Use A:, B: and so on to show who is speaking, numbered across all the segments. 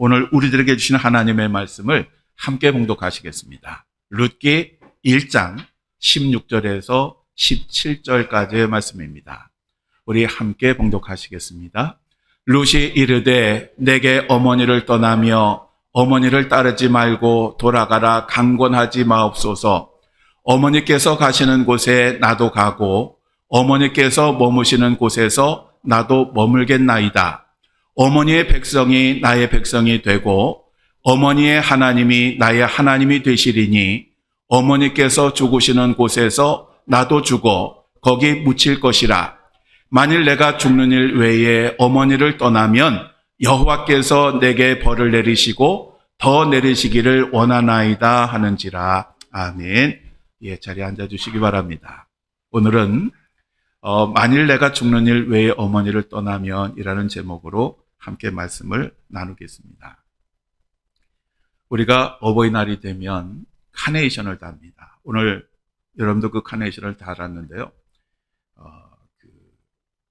A: 오늘 우리들에게 주시는 하나님의 말씀을 함께 봉독하시겠습니다. 룻기 1장 16절에서 17절까지의 말씀입니다. 우리 함께 봉독하시겠습니다. 룻이 이르되 내게 어머니를 떠나며 어머니를 따르지 말고 돌아가라 강권하지 마옵소서. 어머니께서 가시는 곳에 나도 가고 어머니께서 머무시는 곳에서 나도 머물겠나이다. 어머니의 백성이 나의 백성이 되고 어머니의 하나님이 나의 하나님이 되시리니 어머니께서 죽으시는 곳에서 나도 죽어 거기 묻힐 것이라. 만일 내가 죽는 일 외에 어머니를 떠나면 여호와께서 내게 벌을 내리시고 더 내리시기를 원하나이다 하는지라. 아멘. 예, 자리에 앉아주시기 바랍니다. 오늘은 만일 내가 죽는 일 외에 어머니를 떠나면 이라는 제목으로 함께 말씀을 나누겠습니다. 우리가 어버이날이 되면 카네이션을 답니다. 오늘 여러분도 그 카네이션을 달았는데요.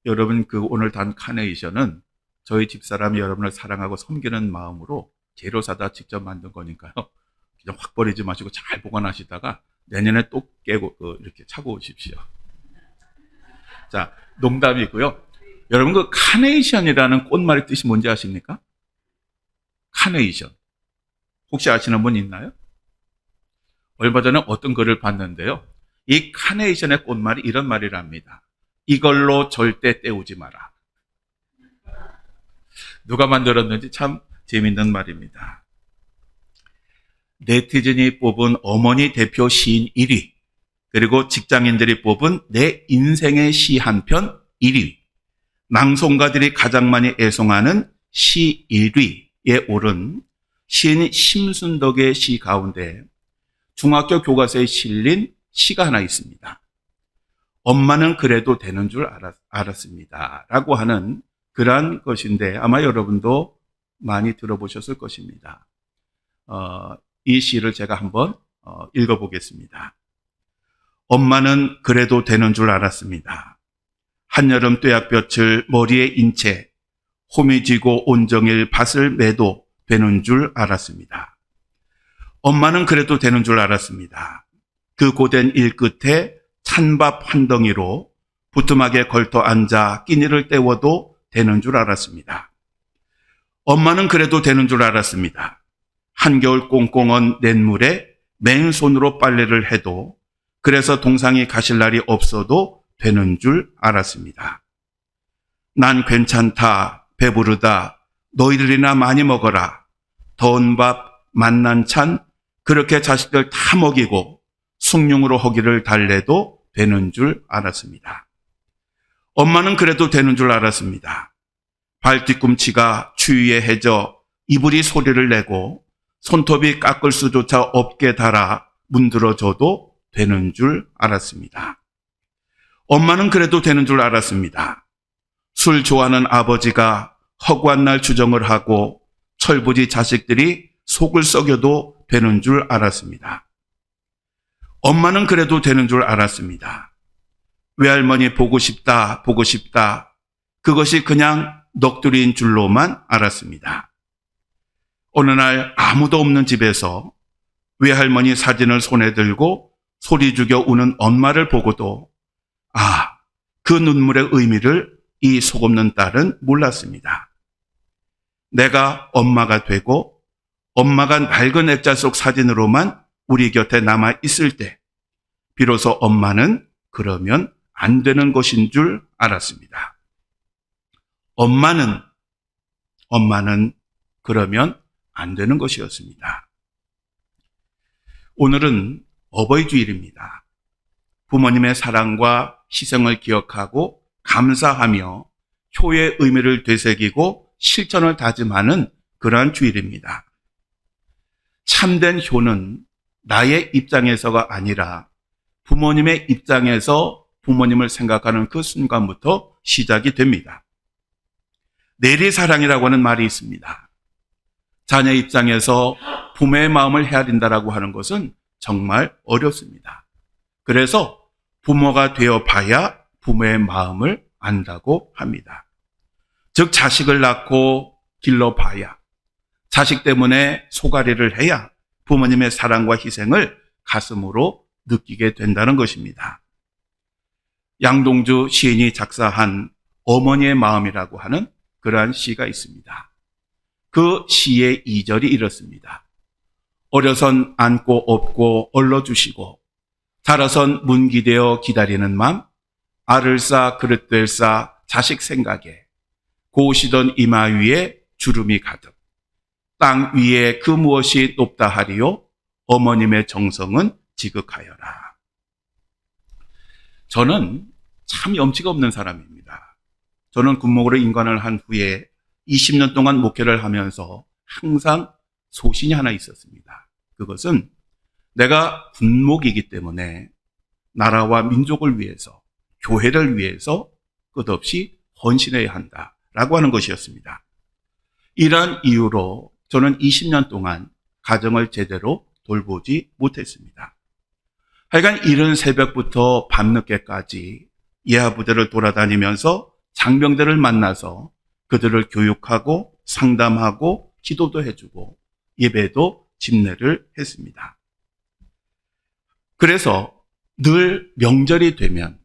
A: 여러분 그 오늘 단 카네이션은 저희 집사람이 여러분을 사랑하고 섬기는 마음으로 재료 사다 직접 만든 거니까요. 그냥 확 버리지 마시고 잘 보관하시다가 내년에 또 깨고 이렇게 차고 오십시오. 자, 농담이고요. 여러분 그 카네이션이라는 꽃말의 뜻이 뭔지 아십니까? 카네이션. 혹시 아시는 분 있나요? 얼마 전에 어떤 글을 봤는데요. 이 카네이션의 꽃말이 이런 말이랍니다. 이걸로 절대 때우지 마라. 누가 만들었는지 참 재밌는 말입니다. 네티즌이 뽑은 어머니 대표 시인 1위, 그리고 직장인들이 뽑은 내 인생의 시 한 편 1위, 낭송가들이 가장 많이 애송하는 시 1위에 오른 시인 심순덕의 시 가운데 중학교 교과서에 실린 시가 하나 있습니다. 엄마는 그래도 되는 줄 알았습니다. 라고 하는 그러한 것인데 아마 여러분도 많이 들어보셨을 것입니다. 이 시를 제가 한번 읽어보겠습니다. 엄마는 그래도 되는 줄 알았습니다. 한여름 뙤약볕을 머리에 인 채 홈이 쥐고 온종일 밭을 매도 되는 줄 알았습니다. 엄마는 그래도 되는 줄 알았습니다. 그 고된 일 끝에 찬밥 한 덩이로 부뚜막에 걸터 앉아 끼니를 때워도 되는 줄 알았습니다. 엄마는 그래도 되는 줄 알았습니다. 한겨울 꽁꽁한 냇물에 맨손으로 빨래를 해도 그래서 동상이 가실 날이 없어도 되는 줄 알았습니다. 난 괜찮다, 배부르다, 너희들이나 많이 먹어라. 더운 밥, 만난 찬, 그렇게 자식들 다 먹이고 숭늉으로 허기를 달래도 되는 줄 알았습니다. 엄마는 그래도 되는 줄 알았습니다. 발뒤꿈치가 추위에 해져 이불이 소리를 내고 손톱이 깎을 수조차 없게 달아 문드러져도 되는 줄 알았습니다. 엄마는 그래도 되는 줄 알았습니다. 술 좋아하는 아버지가 허구한 날 주정을 하고 철부지 자식들이 속을 썩여도 되는 줄 알았습니다. 엄마는 그래도 되는 줄 알았습니다. 외할머니 보고 싶다, 보고 싶다. 그것이 그냥 넋두리인 줄로만 알았습니다. 어느 날 아무도 없는 집에서 외할머니 사진을 손에 들고 소리 죽여 우는 엄마를 보고도 그 눈물의 의미를 이 속없는 딸은 몰랐습니다. 내가 엄마가 되고 엄마가 낡은 액자 속 사진으로만 우리 곁에 남아 있을 때 비로소 엄마는 그러면 안 되는 것인 줄 알았습니다. 엄마는 그러면 안 되는 것이었습니다. 오늘은 어버이 주일입니다. 부모님의 사랑과 희생을 기억하고 감사하며 효의 의미를 되새기고 실천을 다짐하는 그러한 주일입니다. 참된 효는 나의 입장에서가 아니라 부모님의 입장에서 부모님을 생각하는 그 순간부터 시작이 됩니다. 내리사랑이라고 하는 말이 있습니다. 자녀 입장에서 부모의 마음을 헤아린다라고 하는 것은 정말 어렵습니다. 그래서 부모가 되어 봐야 부모의 마음을 안다고 합니다. 즉 자식을 낳고 길러봐야, 자식 때문에 소가리를 해야 부모님의 사랑과 희생을 가슴으로 느끼게 된다는 것입니다. 양동주 시인이 작사한 어머니의 마음이라고 하는 그러한 시가 있습니다. 그 시의 2절이 이렇습니다. 어려선 안고 업고 얼러주시고 자라선 문 기대어 기다리는 맘 알을 싸 그릇 될 싸 자식 생각에 고우시던 이마 위에 주름이 가득 땅 위에 그 무엇이 높다 하리요 어머님의 정성은 지극하여라. 저는 참 염치가 없는 사람입니다. 저는 군목으로 임관을 한 후에 20년 동안 목회를 하면서 항상 소신이 하나 있었습니다. 그것은 내가 군목이기 때문에 나라와 민족을 위해서, 교회를 위해서 끝없이 헌신해야 한다라고 하는 것이었습니다. 이러한 이유로 저는 20년 동안 가정을 제대로 돌보지 못했습니다. 하여간 이른 새벽부터 밤늦게까지 예하부대를 돌아다니면서 장병들을 만나서 그들을 교육하고 상담하고 기도도 해주고 예배도 집례를 했습니다. 그래서 늘 명절이 되면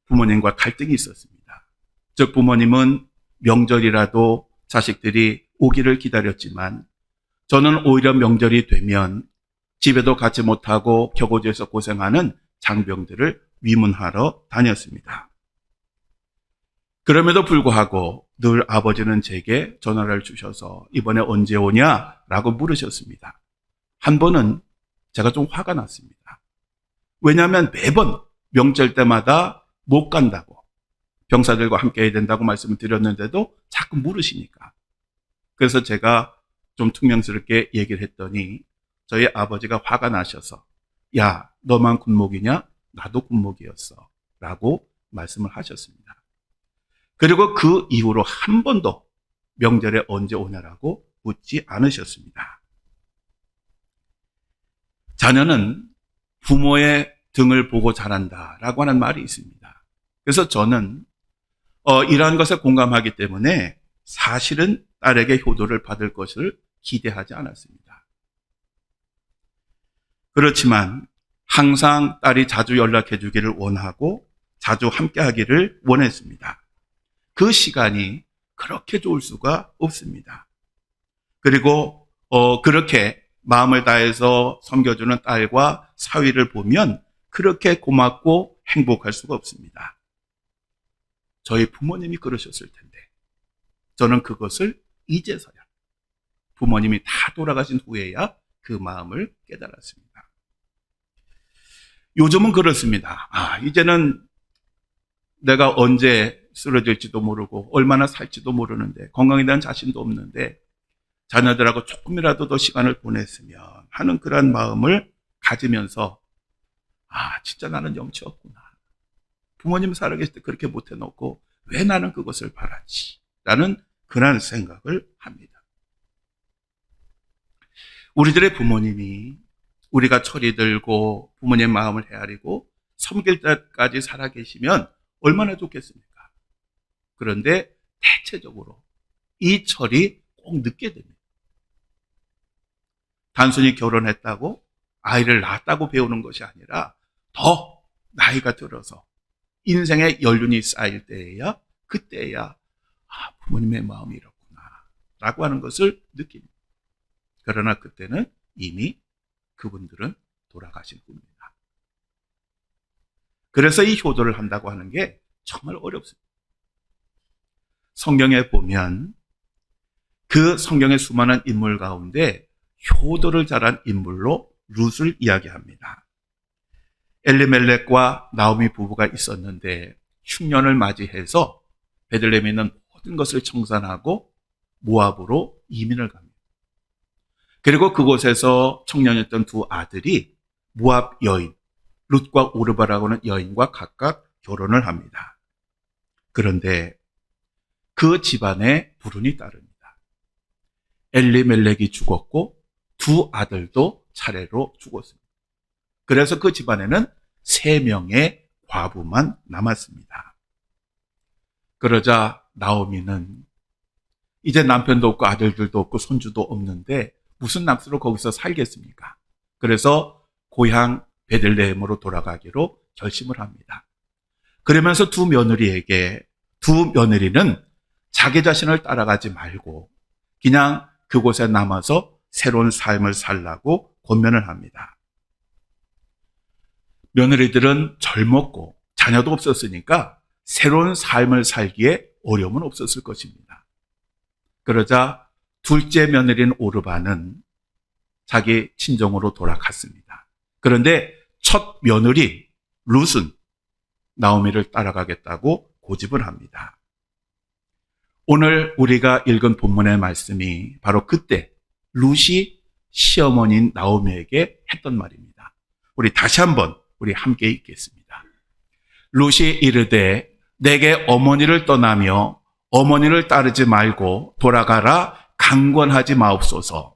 A: 부모님과 갈등이 있었습니다. 즉 부모님은 명절이라도 자식들이 오기를 기다렸지만 저는 오히려 명절이 되면 집에도 가지 못하고 격오지에서 고생하는 장병들을 위문하러 다녔습니다. 그럼에도 불구하고 늘 아버지는 제게 전화를 주셔서 이번에 언제 오냐라고 물으셨습니다. 한 번은 제가 좀 화가 났습니다. 왜냐하면 매번 명절 때마다 못 간다고 병사들과 함께 해야 된다고 말씀을 드렸는데도 자꾸 물으시니까. 그래서 제가 좀 퉁명스럽게 얘기를 했더니 저희 아버지가 화가 나셔서 야, 너만 군목이냐? 나도 군목이었어 라고 말씀을 하셨습니다. 그리고 그 이후로 한 번도 명절에 언제 오냐라고 묻지 않으셨습니다. 자녀는 부모의 등을 보고 자란다라고 하는 말이 있습니다. 그래서 저는 이러한 것에 공감하기 때문에 사실은 딸에게 효도를 받을 것을 기대하지 않았습니다. 그렇지만 항상 딸이 자주 연락해 주기를 원하고 자주 함께 하기를 원했습니다. 그 시간이 그렇게 좋을 수가 없습니다. 그리고 그렇게 마음을 다해서 섬겨주는 딸과 사위를 보면 그렇게 고맙고 행복할 수가 없습니다. 저희 부모님이 그러셨을 텐데 저는 그것을 이제서야 부모님이 다 돌아가신 후에야 그 마음을 깨달았습니다. 요즘은 그렇습니다. 이제는 내가 언제 쓰러질지도 모르고 얼마나 살지도 모르는데 건강에 대한 자신도 없는데 자녀들하고 조금이라도 더 시간을 보냈으면 하는 그런 마음을 가지면서 진짜 나는 염치 없구나. 부모님 살아계실 때 그렇게 못해놓고 왜 나는 그것을 바라지? 라는 그런 생각을 합니다. 우리들의 부모님이 우리가 철이 들고 부모님 마음을 헤아리고 섬길 때까지 살아계시면 얼마나 좋겠습니까? 그런데 대체적으로 이 철이 꼭 늦게 됩니다. 단순히 결혼했다고 아이를 낳았다고 배우는 것이 아니라 더 나이가 들어서 인생의 연륜이 쌓일 때에야 그때야 부모님의 마음이 이렇구나 라고 하는 것을 느낍니다. 그러나 그때는 이미 그분들은 돌아가신 분입니다. 그래서 이 효도를 한다고 하는 게 정말 어렵습니다. 성경에 보면 그 성경의 수많은 인물 가운데 효도를 잘한 인물로 룻을 이야기합니다. 엘리멜렉과 나오미 부부가 있었는데 흉년을 맞이해서 베들레헴에 있는 모든 것을 청산하고 모압으로 이민을 갑니다. 그리고 그곳에서 청년이었던 두 아들이 모압 여인 룻과 오르바라고 하는 여인과 각각 결혼을 합니다. 그런데 그 집안에 불운이 따릅니다. 엘리멜렉이 죽었고 두 아들도 차례로 죽었습니다. 그래서 그 집안에는 3명의 과부만 남았습니다. 그러자 나오미는 이제 남편도 없고 아들들도 없고 손주도 없는데 무슨 납수로 거기서 살겠습니까? 그래서 고향 베들레헴으로 돌아가기로 결심을 합니다. 그러면서 두 며느리는 자기 자신을 따라가지 말고 그냥 그곳에 남아서 새로운 삶을 살라고 권면을 합니다. 며느리들은 젊었고 자녀도 없었으니까 새로운 삶을 살기에 어려움은 없었을 것입니다. 그러자 둘째 며느리인 오르바는 자기 친정으로 돌아갔습니다. 그런데 첫 며느리 룻은 나오미를 따라가겠다고 고집을 합니다. 오늘 우리가 읽은 본문의 말씀이 바로 그때 룻이 시어머니인 나오미에게 했던 말입니다. 우리 다시 한번 우리 함께 읽겠습니다. 룻이 이르되 내게 어머니를 떠나며 어머니를 따르지 말고 돌아가라 강권하지 마옵소서.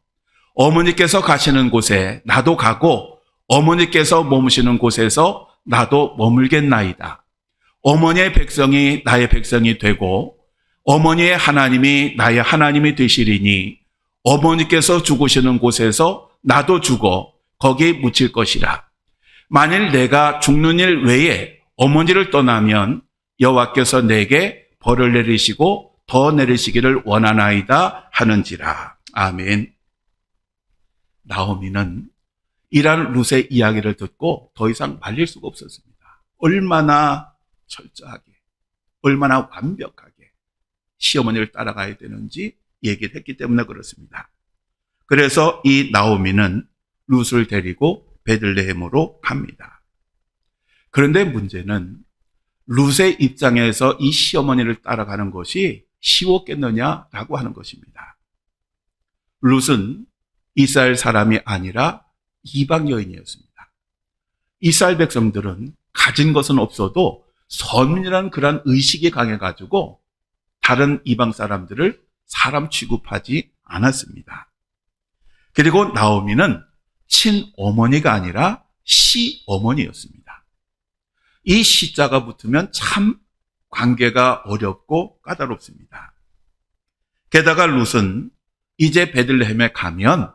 A: 어머니께서 가시는 곳에 나도 가고 어머니께서 머무시는 곳에서 나도 머물겠나이다. 어머니의 백성이 나의 백성이 되고 어머니의 하나님이 나의 하나님이 되시리니 어머니께서 죽으시는 곳에서 나도 죽어 거기 묻힐 것이라. 만일 내가 죽는 일 외에 어머니를 떠나면 여호와께서 내게 벌을 내리시고 더 내리시기를 원하나이다 하는지라. 아멘. 나오미는 이러한 룻의 이야기를 듣고 더 이상 말릴 수가 없었습니다. 얼마나 철저하게, 얼마나 완벽하게 시어머니를 따라가야 되는지 얘기를 했기 때문에 그렇습니다. 그래서 이 나오미는 룻을 데리고 베들레헴으로 갑니다. 그런데 문제는 룻의 입장에서 이 시어머니를 따라가는 것이 쉬웠겠느냐라고 하는 것입니다. 룻은 이스라엘 사람이 아니라 이방 여인이었습니다. 이스라엘 백성들은 가진 것은 없어도 선민이라는 그런 의식이 강해가지고 다른 이방 사람들을 사람 취급하지 않았습니다. 그리고 나오미는 친어머니가 아니라 시어머니였습니다. 이 시자가 붙으면 참 관계가 어렵고 까다롭습니다. 게다가 룻은 이제 베들레헴에 가면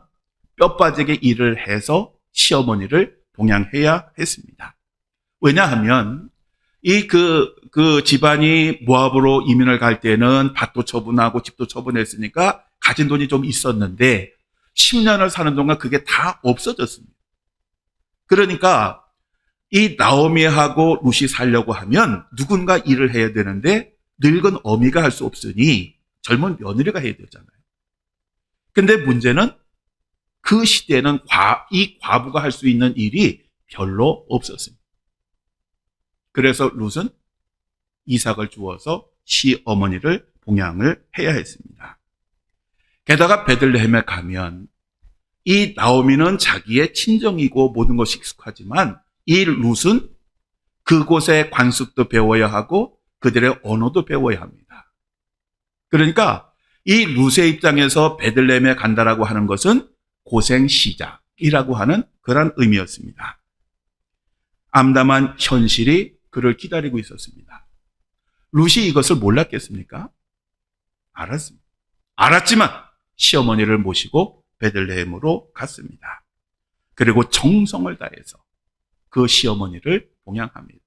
A: 뼈 빠지게 일을 해서 시어머니를 동양해야 했습니다. 왜냐하면 그 집안이 모압으로 이민을 갈 때는 밭도 처분하고 집도 처분했으니까 가진 돈이 좀 있었는데 10년을 사는 동안 그게 다 없어졌습니다. 그러니까 이 나오미하고 룻이 살려고 하면 누군가 일을 해야 되는데 늙은 어미가 할 수 없으니 젊은 며느리가 해야 되잖아요. 근데 문제는 그 시대에는 이 과부가 할 수 있는 일이 별로 없었습니다. 그래서 룻은 이삭을 주어서 시어머니를 봉양을 해야 했습니다. 게다가 베들레헴에 가면 이 나오미는 자기의 친정이고 모든 것이 익숙하지만 이 룻은 그곳의 관습도 배워야 하고 그들의 언어도 배워야 합니다. 그러니까 이 룻의 입장에서 베들레헴에 간다라고 하는 것은 고생 시작이라고 하는 그런 의미였습니다. 암담한 현실이 그를 기다리고 있었습니다. 룻이 이것을 몰랐겠습니까? 알았습니다. 알았지만 시어머니를 모시고 베들레헴으로 갔습니다. 그리고 정성을 다해서 그 시어머니를 봉양합니다.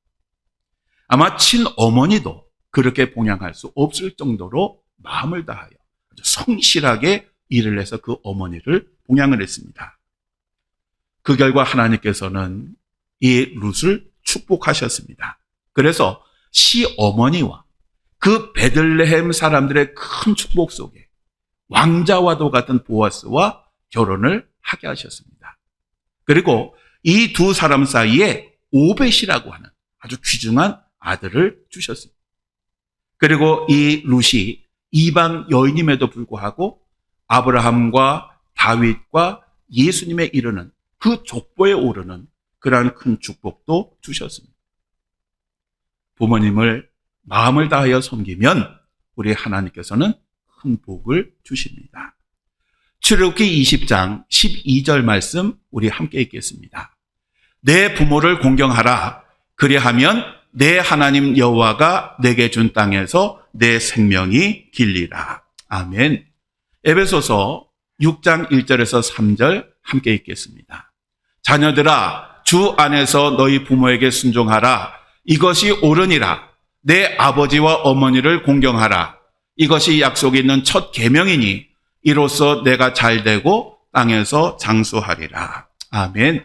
A: 아마 친어머니도 그렇게 봉양할 수 없을 정도로 마음을 다하여 아주 성실하게 일을 해서 그 어머니를 봉양을 했습니다. 그 결과 하나님께서는 이 룻을 축복하셨습니다. 그래서 시어머니와 그 베들레헴 사람들의 큰 축복 속에 왕자와도 같은 보아스와 결혼을 하게 하셨습니다. 그리고 이 두 사람 사이에 오벳이라고 하는 아주 귀중한 아들을 주셨습니다. 그리고 이 룻이 이방 여인임에도 불구하고 아브라함과 다윗과 예수님에 이르는 그 족보에 오르는 그러한 큰 축복도 주셨습니다. 부모님을 마음을 다하여 섬기면 우리 하나님께서는 큰 복을 주십니다. 출애굽기 20장 12절 말씀 우리 함께 읽겠습니다. 내 부모를 공경하라. 그리하면 내 하나님 여호와가 내게 준 땅에서 내 생명이 길리라. 아멘. 에베소서 6장 1절에서 3절 함께 읽겠습니다. 자녀들아, 주 안에서 너희 부모에게 순종하라. 이것이 옳으니라. 내 아버지와 어머니를 공경하라. 이것이 약속이 있는 첫 계명이니 이로써 내가 잘되고 땅에서 장수하리라. 아멘.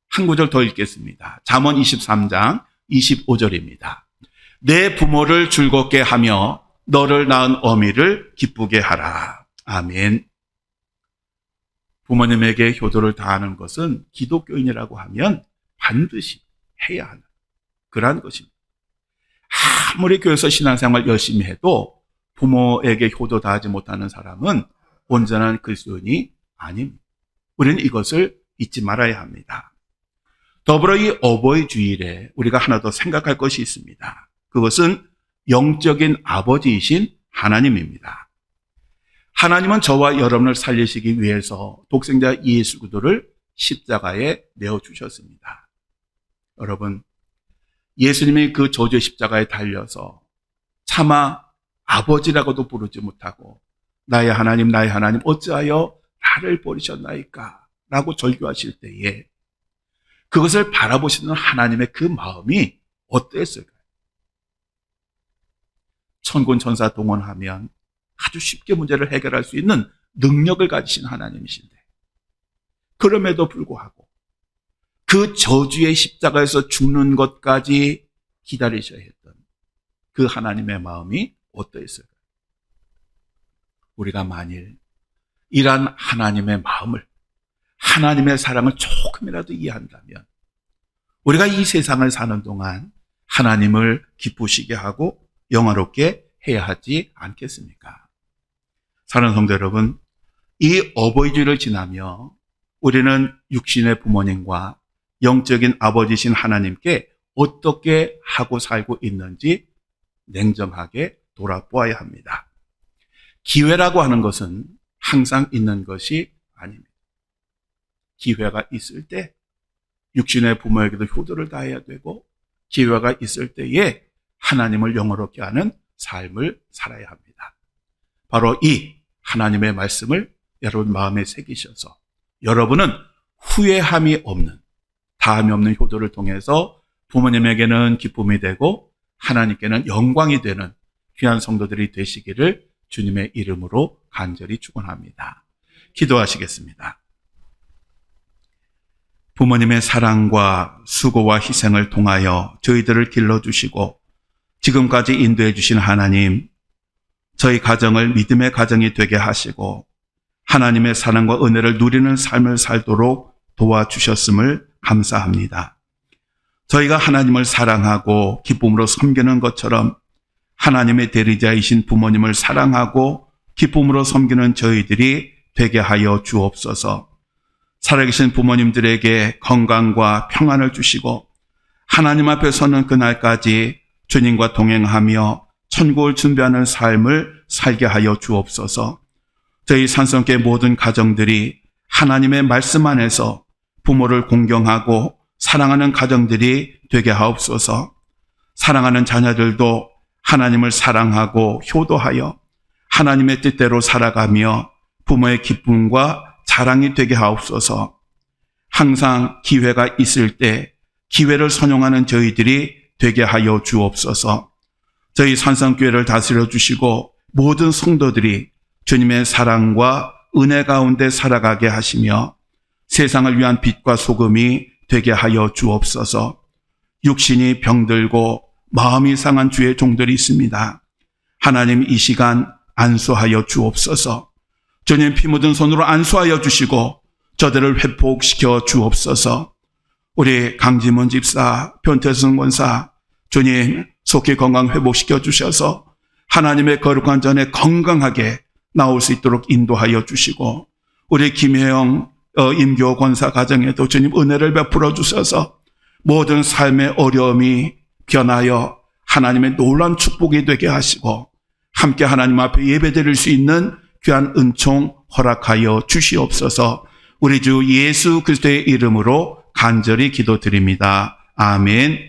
A: 한 구절 더 읽겠습니다. 잠언 23장 25절입니다. 내 부모를 즐겁게 하며 너를 낳은 어미를 기쁘게 하라. 아멘. 부모님에게 효도를 다하는 것은 기독교인이라고 하면 반드시 해야 하는 그러한 것입니다. 아무리 교회에서 신앙생활 열심히 해도 부모에게 효도 다하지 못하는 사람은 온전한 그리스도인이 아닙니다. 우리는 이것을 잊지 말아야 합니다. 더불어 이 어버이 주일에 우리가 하나 더 생각할 것이 있습니다. 그것은 영적인 아버지이신 하나님입니다. 하나님은 저와 여러분을 살리시기 위해서 독생자 예수 그리스도를 십자가에 내어주셨습니다. 여러분, 예수님이 그 저주의 십자가에 달려서 차마 아버지라고도 부르지 못하고 나의 하나님 어찌하여 나를 버리셨나이까 라고 절규하실 때에 그것을 바라보시는 하나님의 그 마음이 어땠을까요? 천군 천사 동원하면 아주 쉽게 문제를 해결할 수 있는 능력을 가지신 하나님이신데 그럼에도 불구하고 그 저주의 십자가에서 죽는 것까지 기다리셔야 했던 그 하나님의 마음이 어떠했을까요? 우리가 만일 이러한 하나님의 마음을, 하나님의 사랑을 조금이라도 이해한다면 우리가 이 세상을 사는 동안 하나님을 기쁘시게 하고 영화롭게 해야 하지 않겠습니까? 사랑하는 성도 여러분, 이 어버이주일을 지나며 우리는 육신의 부모님과 영적인 아버지신 하나님께 어떻게 하고 살고 있는지 냉정하게 돌아보아야 합니다. 기회라고 하는 것은 항상 있는 것이 아닙니다. 기회가 있을 때 육신의 부모에게도 효도를 다해야 되고 기회가 있을 때에 하나님을 영화롭게 하는 삶을 살아야 합니다. 바로 이 하나님의 말씀을 여러분 마음에 새기셔서 여러분은 후회함이 없는, 다함이 없는 효도를 통해서 부모님에게는 기쁨이 되고 하나님께는 영광이 되는 귀한 성도들이 되시기를 주님의 이름으로 간절히 축원합니다. 기도하시겠습니다. 부모님의 사랑과 수고와 희생을 통하여 저희들을 길러주시고 지금까지 인도해 주신 하나님, 저희 가정을 믿음의 가정이 되게 하시고 하나님의 사랑과 은혜를 누리는 삶을 살도록 도와주셨음을 감사합니다. 저희가 하나님을 사랑하고 기쁨으로 섬기는 것처럼 하나님의 대리자이신 부모님을 사랑하고 기쁨으로 섬기는 저희들이 되게 하여 주옵소서. 살아계신 부모님들에게 건강과 평안을 주시고 하나님 앞에 서는 그날까지 주님과 동행하며 천국을 준비하는 삶을 살게 하여 주옵소서. 저희 산성교회 모든 가정들이 하나님의 말씀 안에서 부모를 공경하고 사랑하는 가정들이 되게 하옵소서. 사랑하는 자녀들도 하나님을 사랑하고 효도하여 하나님의 뜻대로 살아가며 부모의 기쁨과 자랑이 되게 하옵소서. 항상 기회가 있을 때 기회를 선용하는 저희들이 되게 하여 주옵소서. 저희 산성교회를 다스려 주시고 모든 성도들이 주님의 사랑과 은혜 가운데 살아가게 하시며 세상을 위한 빛과 소금이 되게 하여 주옵소서. 육신이 병들고 마음이 상한 주의 종들이 있습니다. 하나님 이 시간 안수하여 주옵소서. 주님 피 묻은 손으로 안수하여 주시고 저들을 회복시켜 주옵소서. 우리 강지문 집사, 변태승 권사, 주님 속히 건강 회복시켜 주셔서 하나님의 거룩한 전에 건강하게 나올 수 있도록 인도하여 주시고 우리 김혜영 임교 권사 가정에도 주님 은혜를 베풀어 주셔서 모든 삶의 어려움이 변하여 하나님의 놀라운 축복이 되게 하시고 함께 하나님 앞에 예배드릴 수 있는 귀한 은총 허락하여 주시옵소서. 우리 주 예수 그리스도의 이름으로 간절히 기도드립니다. 아멘.